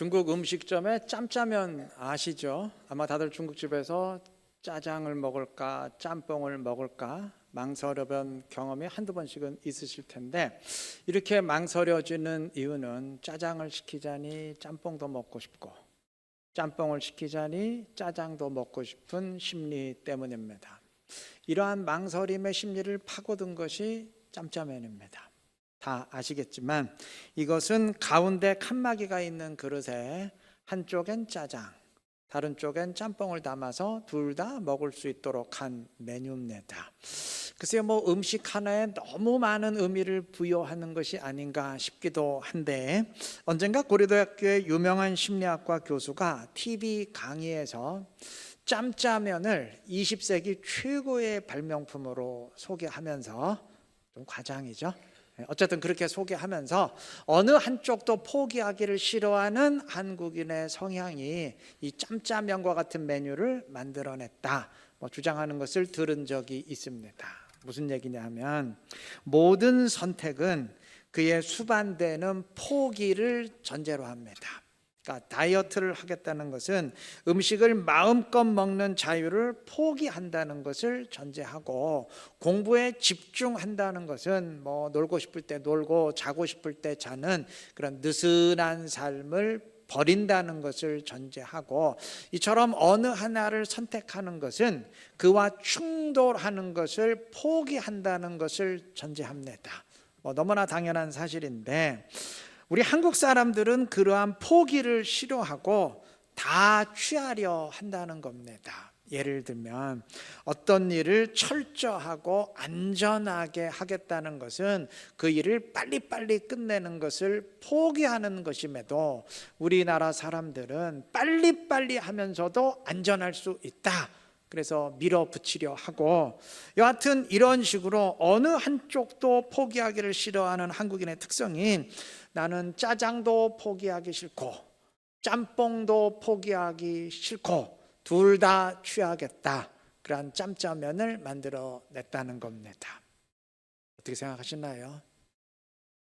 중국 음식점에 짬짜면 아시죠? 아마 다들 중국집에서 짜장을 먹을까 짬뽕을 먹을까 망설여본 경험이 한두 번씩은 있으실 텐데, 이렇게 망설여지는 이유는 짜장을 시키자니 짬뽕도 먹고 싶고 짬뽕을 시키자니 짜장도 먹고 싶은 심리 때문입니다. 이러한 망설임의 심리를 파고든 것이 짬짜면입니다. 다 아시겠지만 이것은 가운데 칸막이가 있는 그릇에 한쪽엔 짜장, 다른 쪽엔 짬뽕을 담아서 둘 다 먹을 수 있도록 한 메뉴입니다. 글쎄요, 음식 하나에 너무 많은 의미를 부여하는 것이 아닌가 싶기도 한데, 언젠가 고려대학교의 유명한 심리학과 교수가 TV 강의에서 짬짜면을 20세기 최고의 발명품으로 소개하면서, 좀 과장이죠, 어쨌든 그렇게 소개하면서 어느 한쪽도 포기하기를 싫어하는 한국인의 성향이 이 짬짜면과 같은 메뉴를 만들어냈다, 주장하는 것을 들은 적이 있습니다. 무슨 얘기냐 하면, 모든 선택은 그의 수반되는 포기를 전제로 합니다. 그러니까 다이어트를 하겠다는 것은 음식을 마음껏 먹는 자유를 포기한다는 것을 전제하고, 공부에 집중한다는 것은 놀고 싶을 때 놀고 자고 싶을 때 자는 그런 느슨한 삶을 버린다는 것을 전제하고, 이처럼 어느 하나를 선택하는 것은 그와 충돌하는 것을 포기한다는 것을 전제합니다. 너무나 당연한 사실인데, 우리 한국 사람들은 그러한 포기를 싫어하고 다 취하려 한다는 겁니다. 예를 들면 어떤 일을 철저하고 안전하게 하겠다는 것은 그 일을 빨리빨리 끝내는 것을 포기하는 것임에도, 우리나라 사람들은 빨리빨리 하면서도 안전할 수 있다, 그래서 밀어붙이려 하고, 여하튼 이런 식으로 어느 한쪽도 포기하기를 싫어하는 한국인의 특성인, 나는 짜장도 포기하기 싫고 짬뽕도 포기하기 싫고 둘 다 취하겠다, 그러한 짬짜면을 만들어냈다는 겁니다. 어떻게 생각하시나요?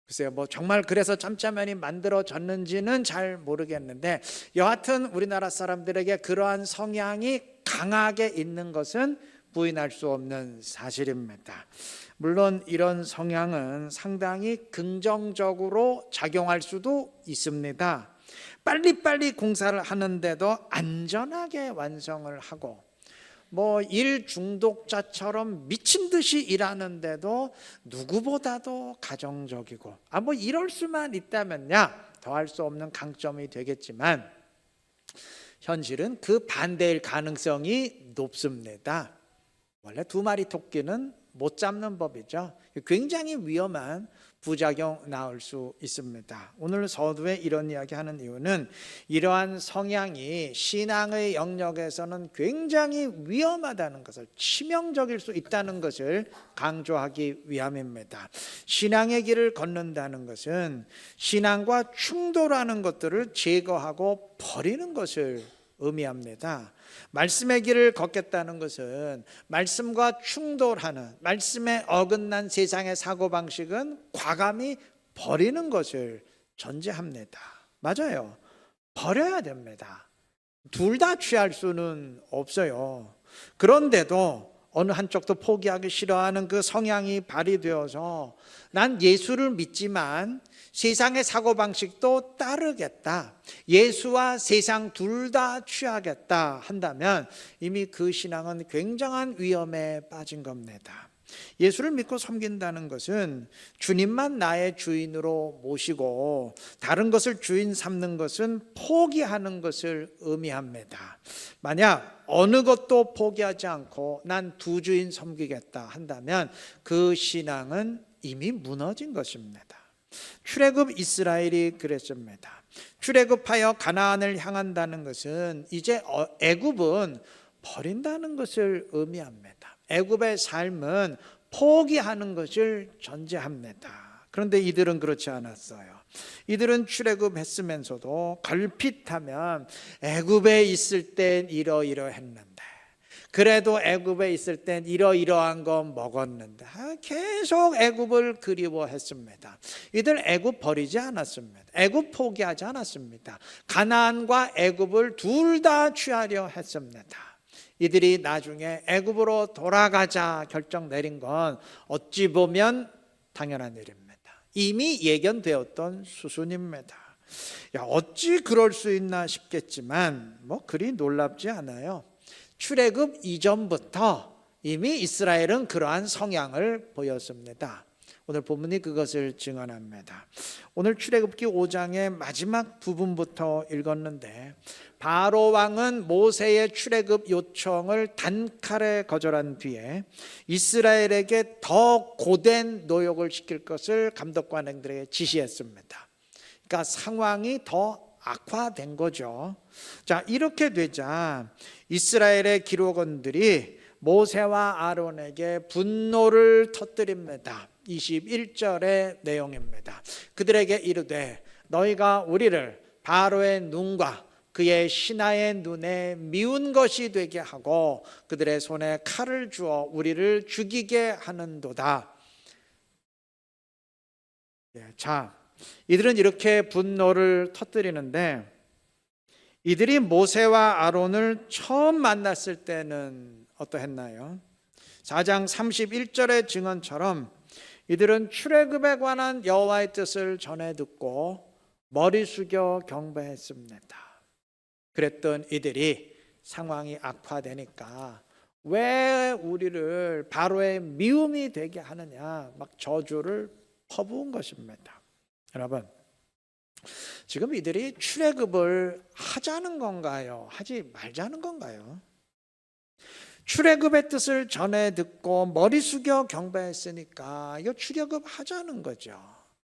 글쎄요, 정말 그래서 짬짜면이 만들어졌는지는 잘 모르겠는데, 여하튼 우리나라 사람들에게 그러한 성향이 강하게 있는 것은 부인할 수 없는 사실입니다. 물론 이런 성향은 상당히 긍정적으로 작용할 수도 있습니다. 빨리빨리 공사를 하는데도 안전하게 완성을 하고, 일 중독자처럼 미친 듯이 일하는데도 누구보다도 가정적이고, 이럴 수만 있다면야 더할 수 없는 강점이 되겠지만, 현실은 그 반대일 가능성이 높습니다. 원래 두 마리 토끼는 못 잡는 법이죠. 굉장히 위험한 부작용 나올 수 있습니다. 오늘 서두에 이런 이야기 하는 이유는, 이러한 성향이 신앙의 영역에서는 굉장히 위험하다는 것을, 치명적일 수 있다는 것을 강조하기 위함입니다. 신앙의 길을 걷는다는 것은 신앙과 충돌하는 것들을 제거하고 버리는 것을 의미합니다. 말씀의 길을 걷겠다는 것은 말씀과 충돌하는, 말씀에 어긋난 세상의 사고방식은 과감히 버리는 것을 전제합니다. 맞아요. 버려야 됩니다. 둘 다 취할 수는 없어요. 그런데도 어느 한쪽도 포기하기 싫어하는 그 성향이 발휘되어서, 난 예수를 믿지만 세상의 사고방식도 따르겠다, 예수와 세상 둘 다 취하겠다 한다면 이미 그 신앙은 굉장한 위험에 빠진 겁니다. 예수를 믿고 섬긴다는 것은 주님만 나의 주인으로 모시고 다른 것을 주인 삼는 것은 포기하는 것을 의미합니다. 만약 어느 것도 포기하지 않고 난 두 주인 섬기겠다 한다면 그 신앙은 이미 무너진 것입니다. 출애굽 이스라엘이 그랬습니다. 출애굽하여 가나안을 향한다는 것은 이제 애굽은 버린다는 것을 의미합니다. 애굽의 삶은 포기하는 것을 전제합니다. 그런데 이들은 그렇지 않았어요. 이들은 출애굽했으면서도 걸핏하면 애굽에 있을 땐 이러이러했는데, 그래도 애굽에 있을 땐 이러이러한 거 먹었는데 계속 애굽을 그리워했습니다. 이들 애굽 버리지 않았습니다. 애굽 포기하지 않았습니다. 가나안과 애굽을 둘 다 취하려 했습니다. 이들이 나중에 애굽으로 돌아가자 결정 내린 건 어찌 보면 당연한 일입니다. 이미 예견되었던 수순입니다. 어찌 그럴 수 있나 싶겠지만 그리 놀랍지 않아요. 출애굽 이전부터 이미 이스라엘은 그러한 성향을 보였습니다. 오늘 본문이 그것을 증언합니다. 오늘 출애굽기 5장의 마지막 부분부터 읽었는데 바로 왕은 모세의 출애굽 요청을 단칼에 거절한 뒤에 이스라엘에게 더 고된 노역을 시킬 것을 감독관들에게 지시했습니다. 그러니까 상황이 더 악화된 거죠. 자, 이렇게 되자 이스라엘의 기록원들이 모세와 아론에게 분노를 터뜨립니다. 21절의 내용입니다. 그들에게 이르되 너희가 우리를 바로의 눈과 그의 신하의 눈에 미운 것이 되게 하고 그들의 손에 칼을 주어 우리를 죽이게 하는도다. 자, 이들은 이렇게 분노를 터뜨리는데 이들이 모세와 아론을 처음 만났을 때는 어떠했나요? 4장 31절의 증언처럼 이들은 출애굽에 관한 여호와의 뜻을 전해 듣고 머리 숙여 경배했습니다. 그랬던 이들이 상황이 악화되니까 왜 우리를 바로의 미움이 되게 하느냐 막 저주를 퍼부은 것입니다. 여러분, 지금 이들이 출애굽을 하자는 건가요? 하지 말자는 건가요? 출애굽의 뜻을 전해 듣고 머리 숙여 경배했으니까 이거 출애굽 하자는 거죠.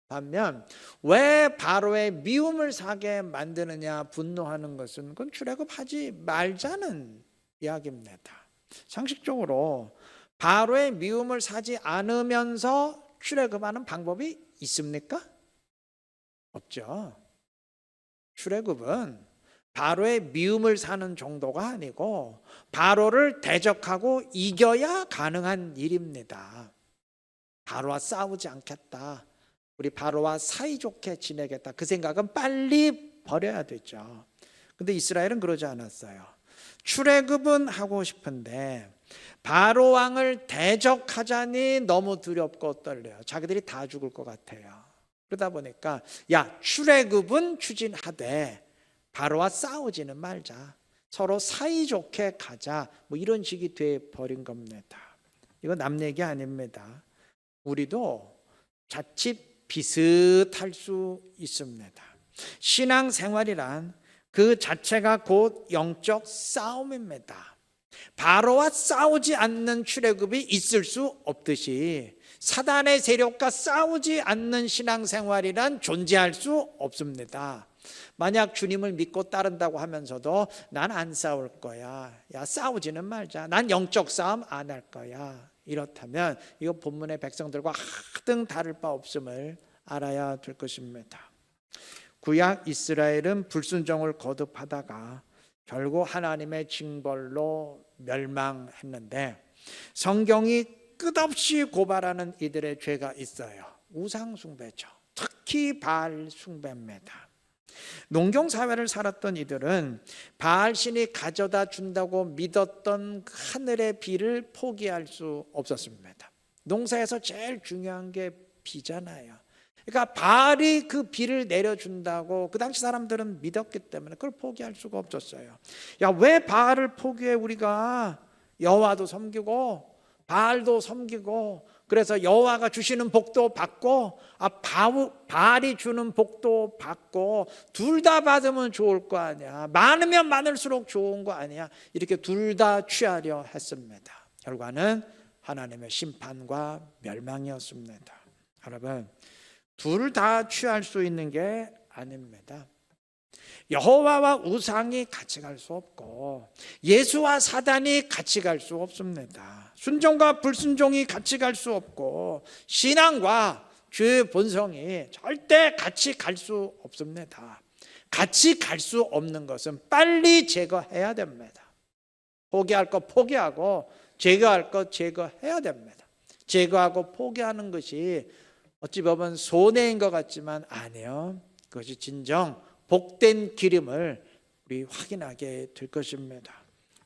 반면 왜 바로의 미움을 사게 만드느냐 분노하는 것은 그건 출애굽하지 말자는 이야기입니다. 상식적으로 바로의 미움을 사지 않으면서 출애굽하는 방법이 있습니까? 없죠. 출애굽은 바로의 미움을 사는 정도가 아니고 바로를 대적하고 이겨야 가능한 일입니다. 바로와 싸우지 않겠다, 우리 바로와 사이좋게 지내겠다, 그 생각은 빨리 버려야 되죠. 근데 이스라엘은 그러지 않았어요. 출애굽은 하고 싶은데 바로 왕을 대적하자니 너무 두렵고 떨려요. 자기들이 다 죽을 것 같아요. 그러다 보니까 출애굽은 추진하되 바로와 싸우지는 말자, 서로 사이좋게 가자, 이런 식이 돼 버린 겁니다. 이건 남 얘기 아닙니다. 우리도 자칫 비슷할 수 있습니다. 신앙생활이란 그 자체가 곧 영적 싸움입니다. 바로와 싸우지 않는 출애굽이 있을 수 없듯이 사단의 세력과 싸우지 않는 신앙생활이란 존재할 수 없습니다. 만약 주님을 믿고 따른다고 하면서도 난 안 싸울 거야, 싸우지는 말자, 난 영적 싸움 안 할 거야, 이렇다면 이거 본문의 백성들과 하등 다를 바 없음을 알아야 될 것입니다. 구약 이스라엘은 불순종을 거듭하다가 결국 하나님의 징벌로 멸망했는데 성경이 끝없이 고발하는 이들의 죄가 있어요. 우상 숭배죠. 특히 바알 숭배입니다. 농경 사회를 살았던 이들은 바알 신이 가져다 준다고 믿었던 하늘의 비를 포기할 수 없었습니다. 농사에서 제일 중요한 게 비잖아요. 그러니까 바알이 그 비를 내려준다고 그 당시 사람들은 믿었기 때문에 그걸 포기할 수가 없었어요. 왜 바알을 포기해? 우리가 여호와도 섬기고 바알도 섬기고, 그래서 여호와가 주시는 복도 받고 바알이 주는 복도 받고 둘 다 받으면 좋을 거 아니야, 많으면 많을수록 좋은 거 아니야, 이렇게 둘 다 취하려 했습니다. 결과는 하나님의 심판과 멸망이었습니다. 여러분, 둘 다 취할 수 있는 게 아닙니다. 여호와와 우상이 같이 갈 수 없고 예수와 사단이 같이 갈 수 없습니다. 순종과 불순종이 같이 갈 수 없고 신앙과 죄의 본성이 절대 같이 갈 수 없습니다. 같이 갈 수 없는 것은 빨리 제거해야 됩니다. 포기할 것 포기하고 제거할 것 제거해야 됩니다. 제거하고 포기하는 것이 어찌 보면 손해인 것 같지만 아니요. 그것이 진정 복된 기름을 우리 확인하게 될 것입니다.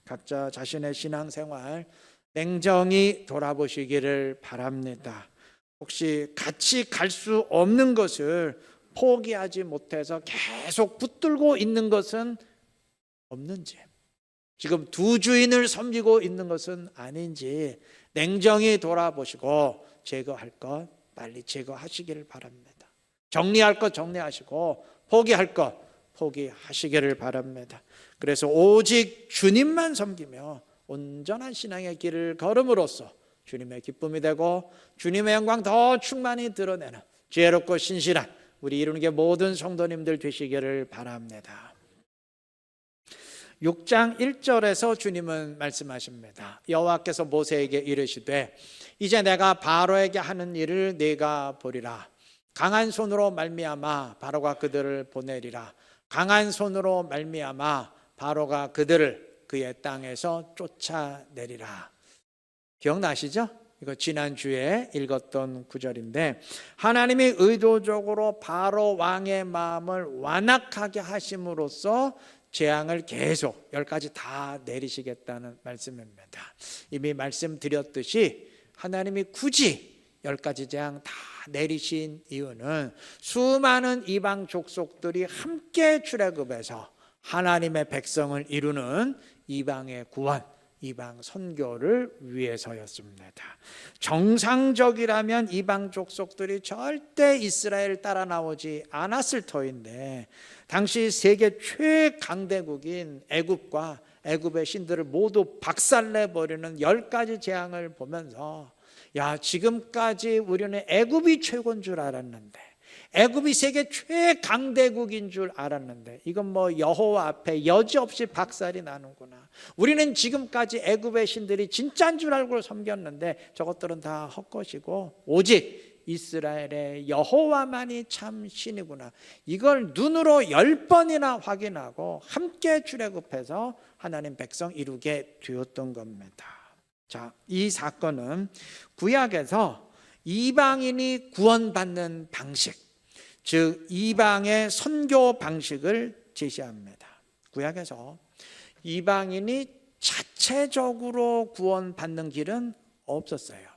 각자 자신의 신앙생활 냉정히 돌아보시기를 바랍니다. 혹시 같이 갈 수 없는 것을 포기하지 못해서 계속 붙들고 있는 것은 없는지, 지금 두 주인을 섬기고 있는 것은 아닌지 냉정히 돌아보시고 제거할 것 빨리 제거하시기를 바랍니다. 정리할 것 정리하시고 포기할 것 포기하시기를 바랍니다. 그래서 오직 주님만 섬기며 온전한 신앙의 길을 걸음으로써 주님의 기쁨이 되고 주님의 영광 더 충만히 드러내는 지혜롭고 신실한 우리 이루는게 모든 성도님들 되시기를 바랍니다. 6장 1절에서 주님은 말씀하십니다. 여호와께서 모세에게 이르시되 이제 내가 바로에게 하는 일을 네가 보리라. 강한 손으로 말미암아 바로가 그들을 보내리라. 강한 손으로 말미암아 바로가 그들을 그의 땅에서 쫓아내리라. 기억나시죠? 이거 지난주에 읽었던 구절인데 하나님이 의도적으로 바로 왕의 마음을 완악하게 하심으로써 재앙을 계속 10가지 다 내리시겠다는 말씀입니다. 이미 말씀드렸듯이 하나님이 굳이 10가지 재앙 다 내리신 이유는 수많은 이방 족속들이 함께 출애굽해서 하나님의 백성을 이루는 이방의 구원, 이방 선교를 위해서였습니다. 정상적이라면 이방 족속들이 절대 이스라엘을 따라 나오지 않았을 터인데 당시 세계 최강대국인 애굽과 애굽의 신들을 모두 박살내버리는 10가지 재앙을 보면서 야, 지금까지 우리는 애굽이 최고인 줄 알았는데, 애굽이 세계 최강대국인 줄 알았는데 이건 뭐 여호와 앞에 여지없이 박살이 나는구나. 우리는 지금까지 애굽의 신들이 진짜인 줄 알고 섬겼는데 저것들은 다 헛것이고 오직 이스라엘의 여호와만이 참 신이구나. 이걸 눈으로 10번이나 확인하고 함께 출애굽해서 하나님 백성 이루게 되었던 겁니다. 자, 이 사건은 구약에서 이방인이 구원받는 방식, 즉 이방의 선교 방식을 제시합니다. 구약에서 이방인이 자체적으로 구원받는 길은 없었어요.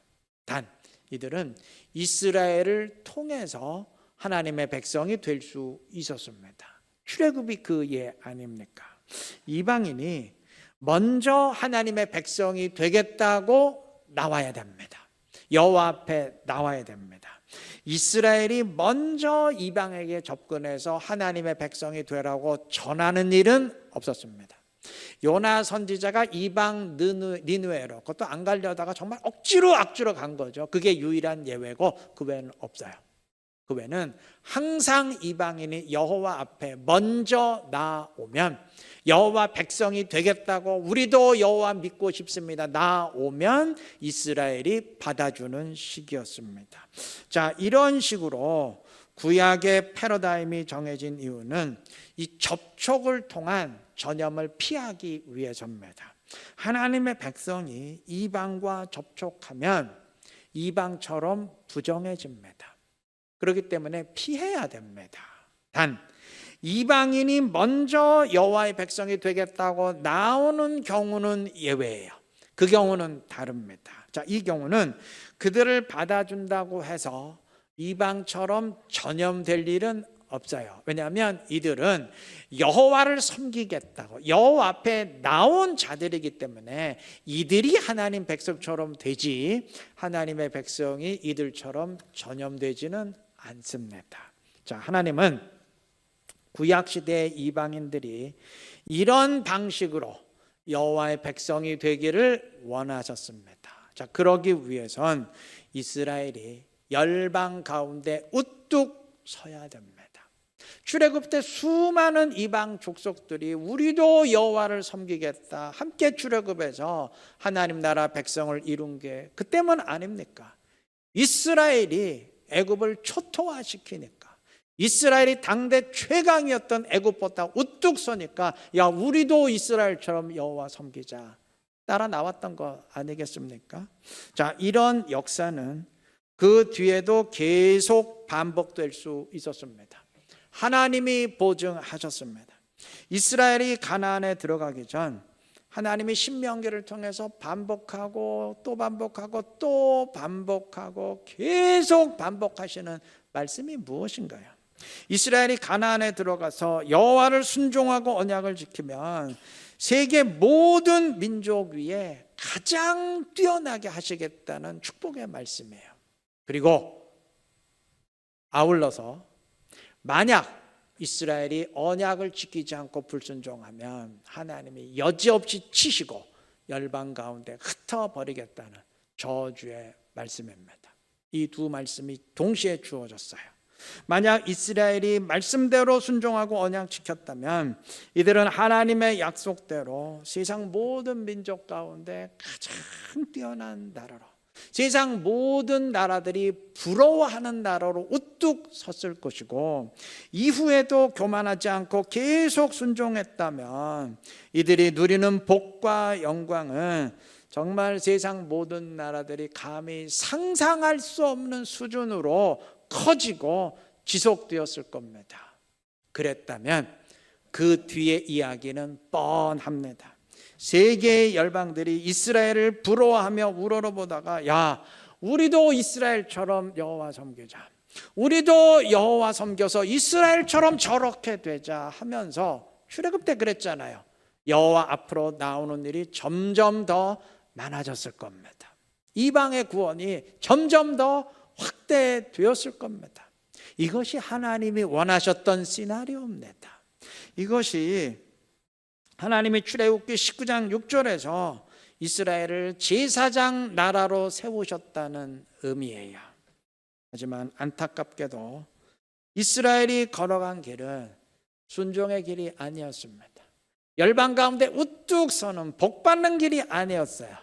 단 이들은 이스라엘을 통해서 하나님의 백성이 될 수 있었습니다. 출애굽이 그 예 아닙니까? 이방인이 먼저 하나님의 백성이 되겠다고 나와야 됩니다. 여호와 앞에 나와야 됩니다. 이스라엘이 먼저 이방에게 접근해서 하나님의 백성이 되라고 전하는 일은 없었습니다. 요나 선지자가 이방 니느웨로 그것도 안 가려다가 정말 억지로 간 거죠. 그게 유일한 예외고 그 외에는 없어요. 그 외에는 항상 이방인이 여호와 앞에 먼저 나오면 여호와 백성이 되겠다고 우리도 여호와 믿고 싶습니다. 나오면 이스라엘이 받아주는 시기였습니다. 자, 이런 식으로 구약의 패러다임이 정해진 이유는 이 접촉을 통한 전염을 피하기 위해서입니다. 하나님의 백성이 이방과 접촉하면 이방처럼 부정해집니다. 그렇기 때문에 피해야 됩니다. 단 이방인이 먼저 여호와의 백성이 되겠다고 나오는 경우는 예외예요. 그 경우는 다릅니다. 자, 이 경우는 그들을 받아준다고 해서 이방처럼 전염될 일은 없어요. 왜냐하면 이들은 여호와를 섬기겠다고 여호와 앞에 나온 자들이기 때문에 이들이 하나님 백성처럼 되지 하나님의 백성이 이들처럼 전염되지는 않습니다. 자, 하나님은 구약시대의 이방인들이 이런 방식으로 여호와의 백성이 되기를 원하셨습니다. 자, 그러기 위해선 이스라엘이 열방 가운데 우뚝 서야 됩니다. 출애굽 때 수많은 이방 족속들이 우리도 여호와를 섬기겠다 함께 출애굽해서 하나님 나라 백성을 이룬 게 그때만 아닙니까? 이스라엘이 애굽을 초토화시키니까 이스라엘이 당대 최강이었던 애굽보다 우뚝 서니까 야, 우리도 이스라엘처럼 여호와 섬기자 따라 나왔던 거 아니겠습니까? 자, 이런 역사는 그 뒤에도 계속 반복될 수 있었습니다. 하나님이 보증하셨습니다. 이스라엘이 가나안에 들어가기 전 하나님이 신명기를 통해서 반복하고 또 반복하고 또 반복하고 계속 반복하시는 말씀이 무엇인가요? 이스라엘이 가나안에 들어가서 여호와를 순종하고 언약을 지키면 세계 모든 민족 위에 가장 뛰어나게 하시겠다는 축복의 말씀이에요. 그리고 아울러서 만약 이스라엘이 언약을 지키지 않고 불순종하면 하나님이 여지없이 치시고 열방 가운데 흩어버리겠다는 저주의 말씀입니다. 이 두 말씀이 동시에 주어졌어요. 만약 이스라엘이 말씀대로 순종하고 언약 지켰다면 이들은 하나님의 약속대로 세상 모든 민족 가운데 가장 뛰어난 나라로, 세상 모든 나라들이 부러워하는 나라로 우뚝 섰을 것이고, 이후에도 교만하지 않고 계속 순종했다면 이들이 누리는 복과 영광은 정말 세상 모든 나라들이 감히 상상할 수 없는 수준으로 커지고 지속되었을 겁니다. 그랬다면 그 뒤의 이야기는 뻔합니다. 세계의 열방들이 이스라엘을 부러워하며 우러러보다가 야, 우리도 이스라엘처럼 여호와 섬기자, 우리도 여호와 섬겨서 이스라엘처럼 저렇게 되자 하면서 출애굽 때 그랬잖아요. 여호와 앞으로 나오는 일이 점점 더 많아졌을 겁니다. 이방의 구원이 점점 더 확대되었을 겁니다. 이것이 하나님이 원하셨던 시나리오입니다. 이것이 하나님이 출애굽기 19장 6절에서 이스라엘을 제사장 나라로 세우셨다는 의미예요. 하지만 안타깝게도 이스라엘이 걸어간 길은 순종의 길이 아니었습니다. 열방 가운데 우뚝 서는 복받는 길이 아니었어요.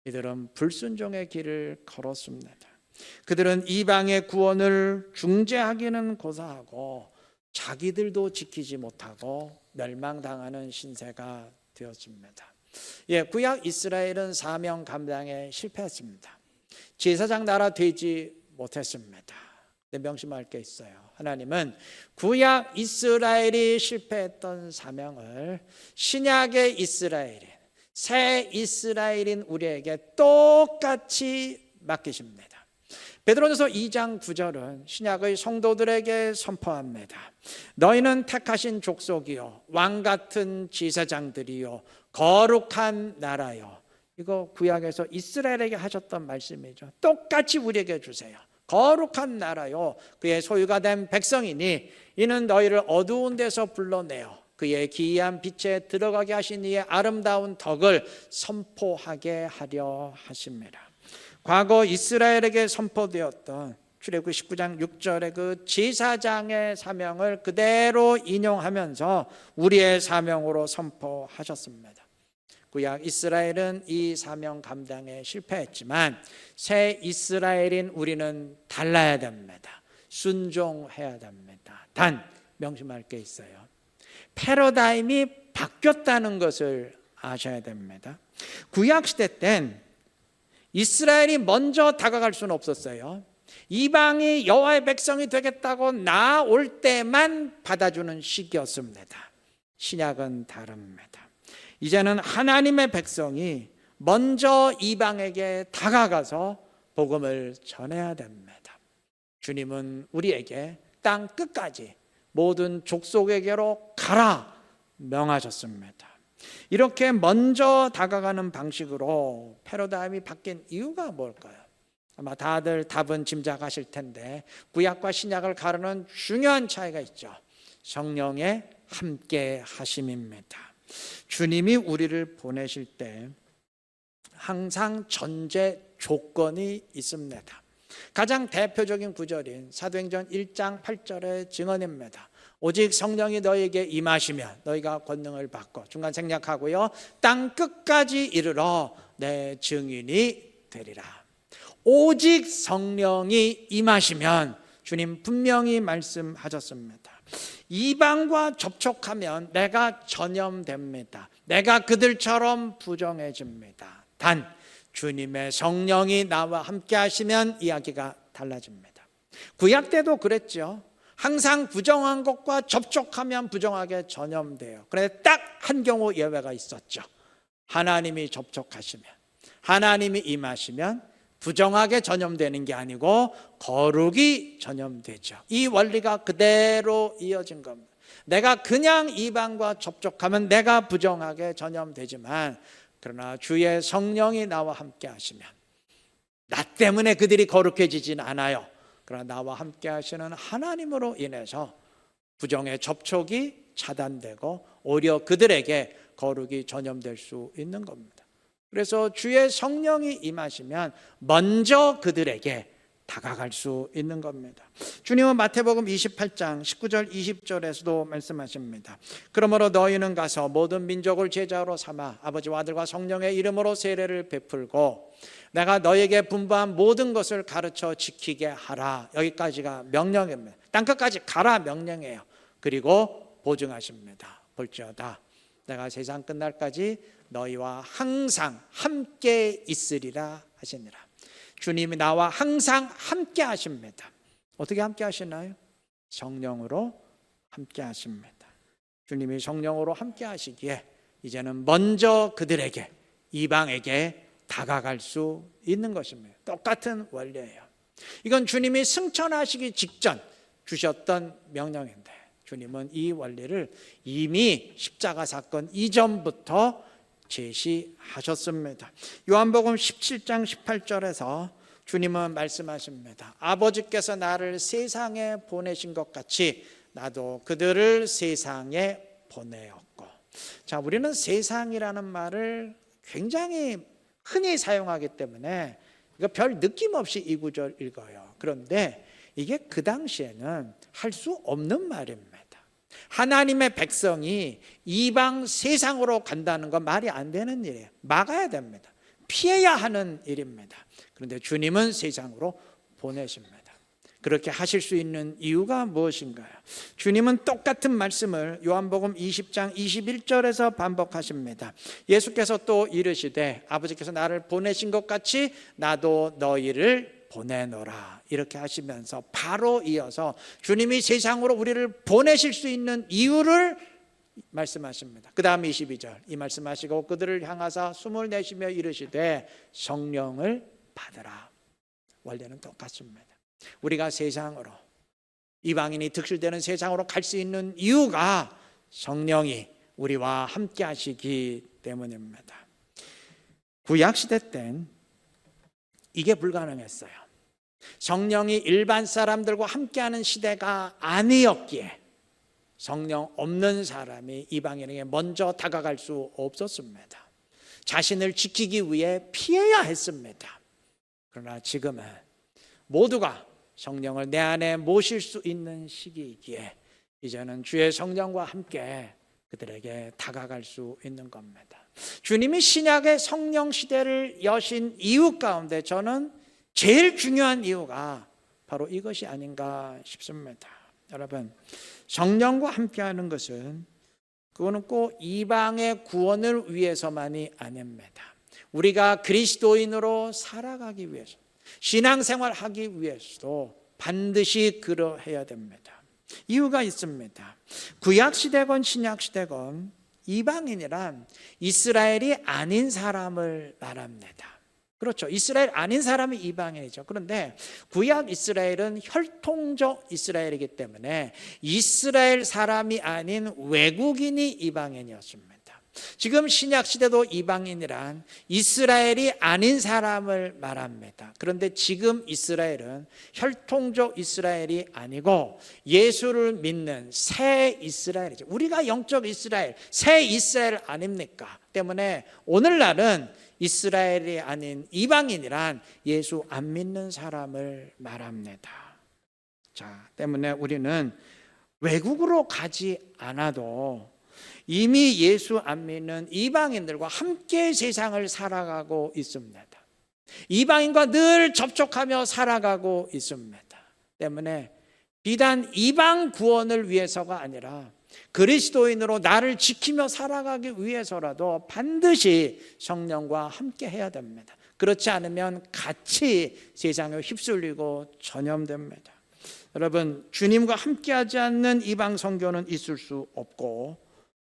이들은 불순종의 길을 걸었습니다. 그들은 이방의 구원을 중재하기는 고사하고 자기들도 지키지 못하고 멸망당하는 신세가 되었습니다. 구약 이스라엘은 사명 감당에 실패했습니다. 제사장 나라 되지 못했습니다. 명심할 게 있어요. 하나님은 구약 이스라엘이 실패했던 사명을 신약의 이스라엘인, 새 이스라엘인 우리에게 똑같이 맡기십니다. 베드로전서 2장 9절은 신약의 성도들에게 선포합니다. 너희는 택하신 족속이요 왕같은 제사장들이요 거룩한 나라요. 이거 구약에서 이스라엘에게 하셨던 말씀이죠. 똑같이 우리에게 주세요. 거룩한 나라요 그의 소유가 된 백성이니 이는 너희를 어두운 데서 불러내어 그의 기이한 빛에 들어가게 하신 이의 아름다운 덕을 선포하게 하려 하십니다. 과거 이스라엘에게 선포되었던 출애굽기 19장 6절의 그 제사장의 사명을 그대로 인용하면서 우리의 사명으로 선포하셨습니다. 구약 이스라엘은 이 사명 감당에 실패했지만 새 이스라엘인 우리는 달라야 됩니다. 순종해야 됩니다. 단 명심할 게 있어요. 패러다임이 바뀌었다는 것을 아셔야 됩니다. 구약 시대 땐 이스라엘이 먼저 다가갈 수는 없었어요. 이방이 여호와의 백성이 되겠다고 나올 때만 받아주는 시기였습니다. 신약은 다릅니다. 이제는 하나님의 백성이 먼저 이방에게 다가가서 복음을 전해야 됩니다. 주님은 우리에게 땅 끝까지 모든 족속에게로 가라 명하셨습니다. 이렇게 먼저 다가가는 방식으로 패러다임이 바뀐 이유가 뭘까요? 아마 다들 답은 짐작하실 텐데 구약과 신약을 가르는 중요한 차이가 있죠. 성령의 함께 하심입니다. 주님이 우리를 보내실 때 항상 전제 조건이 있습니다. 가장 대표적인 구절인 사도행전 1장 8절의 증언입니다. 오직 성령이 너희에게 임하시면 너희가 권능을 받고, 중간 생략하고요, 땅 끝까지 이르러 내 증인이 되리라. 오직 성령이 임하시면 주님 분명히 말씀하셨습니다. 이방과 접촉하면 내가 전염됩니다. 내가 그들처럼 부정해집니다. 단 주님의 성령이 나와 함께 하시면 이야기가 달라집니다. 구약 때도 그랬죠. 항상 부정한 것과 접촉하면 부정하게 전염돼요. 그런데 딱 한 경우 예외가 있었죠. 하나님이 접촉하시면, 하나님이 임하시면 부정하게 전염되는 게 아니고 거룩이 전염되죠. 이 원리가 그대로 이어진 겁니다. 내가 그냥 이방과 접촉하면 내가 부정하게 전염되지만, 그러나 주의 성령이 나와 함께 하시면, 나 때문에 그들이 거룩해지진 않아요. 그러나 나와 함께 하시는 하나님으로 인해서 부정의 접촉이 차단되고 오히려 그들에게 거룩이 전염될 수 있는 겁니다. 그래서 주의 성령이 임하시면 먼저 그들에게 다가갈 수 있는 겁니다. 주님은 마태복음 28장 19절 20절에서도 말씀하십니다. 그러므로 너희는 가서 모든 민족을 제자로 삼아 아버지와 아들과 성령의 이름으로 세례를 베풀고 내가 너에게 분부한 모든 것을 가르쳐 지키게 하라. 여기까지가 명령입니다. 땅끝까지 가라 명령이에요. 그리고 보증하십니다. 볼지어다 내가 세상 끝날까지 너희와 항상 함께 있으리라 하시니라. 주님이 나와 항상 함께 하십니다. 어떻게 함께 하시나요? 성령으로 함께 하십니다. 주님이 성령으로 함께 하시기에 이제는 먼저 그들에게, 이방에게 다가갈 수 있는 것입니다. 똑같은 원리예요. 이건 주님이 승천하시기 직전 주셨던 명령인데 주님은 이 원리를 이미 십자가 사건 이전부터 제시하셨습니다. 요한복음 17장 18절에서 주님은 말씀하십니다. 아버지께서 나를 세상에 보내신 것 같이 나도 그들을 세상에 보내었고. 자, 우리는 세상이라는 말을 굉장히 흔히 사용하기 때문에 이거 별 느낌 없이 이 구절 읽어요. 그런데 이게 그 당시에는 할 수 없는 말입니다. 하나님의 백성이 이방 세상으로 간다는 건 말이 안 되는 일이에요. 막아야 됩니다. 피해야 하는 일입니다. 그런데 주님은 세상으로 보내십니다. 그렇게 하실 수 있는 이유가 무엇인가요? 주님은 똑같은 말씀을 요한복음 20장 21절에서 반복하십니다. 예수께서 또 이르시되 아버지께서 나를 보내신 것 같이 나도 너희를 보내노라. 이렇게 하시면서 바로 이어서 주님이 세상으로 우리를 보내실 수 있는 이유를 말씀하십니다. 그 다음 22절 이 말씀하시고 그들을 향하사 숨을 내쉬며 이르시되 성령을 받으라. 원리는 똑같습니다. 우리가 세상으로, 이방인이 득실되는 세상으로 갈 수 있는 이유가 성령이 우리와 함께 하시기 때문입니다. 구약시대 땐 이게 불가능했어요. 성령이 일반 사람들과 함께하는 시대가 아니었기에 성령 없는 사람이 이방인에게 먼저 다가갈 수 없었습니다. 자신을 지키기 위해 피해야 했습니다. 그러나 지금은 모두가 성령을 내 안에 모실 수 있는 시기이기에 이제는 주의 성령과 함께 그들에게 다가갈 수 있는 겁니다. 주님이 신약의 성령 시대를 여신 이유 가운데 저는 제일 중요한 이유가 바로 이것이 아닌가 싶습니다. 여러분, 성령과 함께하는 것은 그거는 꼭 이방의 구원을 위해서만이 아닙니다. 우리가 그리스도인으로 살아가기 위해서, 신앙생활하기 위해서도 반드시 그러해야 됩니다. 이유가 있습니다. 구약시대건 신약시대건 이방인이란 이스라엘이 아닌 사람을 말합니다. 그렇죠. 이스라엘 아닌 사람이 이방인이죠. 그런데 구약 이스라엘은 혈통적 이스라엘이기 때문에 이스라엘 사람이 아닌 외국인이 이방인이었습니다. 지금 신약 시대도 이방인이란 이스라엘이 아닌 사람을 말합니다. 그런데 지금 이스라엘은 혈통적 이스라엘이 아니고 예수를 믿는 새 이스라엘이죠. 우리가 영적 이스라엘, 새 이스라엘 아닙니까? 때문에 오늘날은 이스라엘이 아닌 이방인이란 예수 안 믿는 사람을 말합니다. 자, 때문에 우리는 외국으로 가지 않아도 이미 예수 안 믿는 이방인들과 함께 세상을 살아가고 있습니다. 이방인과 늘 접촉하며 살아가고 있습니다. 때문에 비단 이방 구원을 위해서가 아니라 그리스도인으로 나를 지키며 살아가기 위해서라도 반드시 성령과 함께 해야 됩니다. 그렇지 않으면 같이 세상에 휩쓸리고 전염됩니다. 여러분, 주님과 함께하지 않는 이방 선교는 있을 수 없고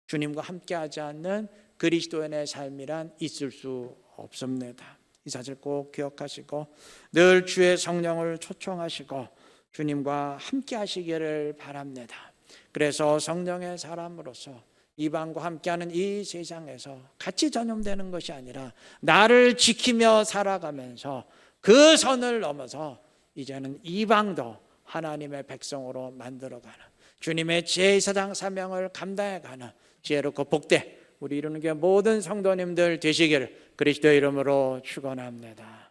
주님과 함께하지 않는 그리스도인의 삶이란 있을 수 없습니다. 이 사실 꼭 기억하시고 늘 주의 성령을 초청하시고 주님과 함께하시기를 바랍니다. 그래서 성령의 사람으로서 이방과 함께하는 이 세상에서 같이 전염되는 것이 아니라 나를 지키며 살아가면서 그 선을 넘어서 이제는 이방도 하나님의 백성으로 만들어가는 주님의 제사장 사명을 감당해가는 지혜롭고 복된 우리 이루는 게 모든 성도님들 되시기를 그리스도의 이름으로 축원합니다.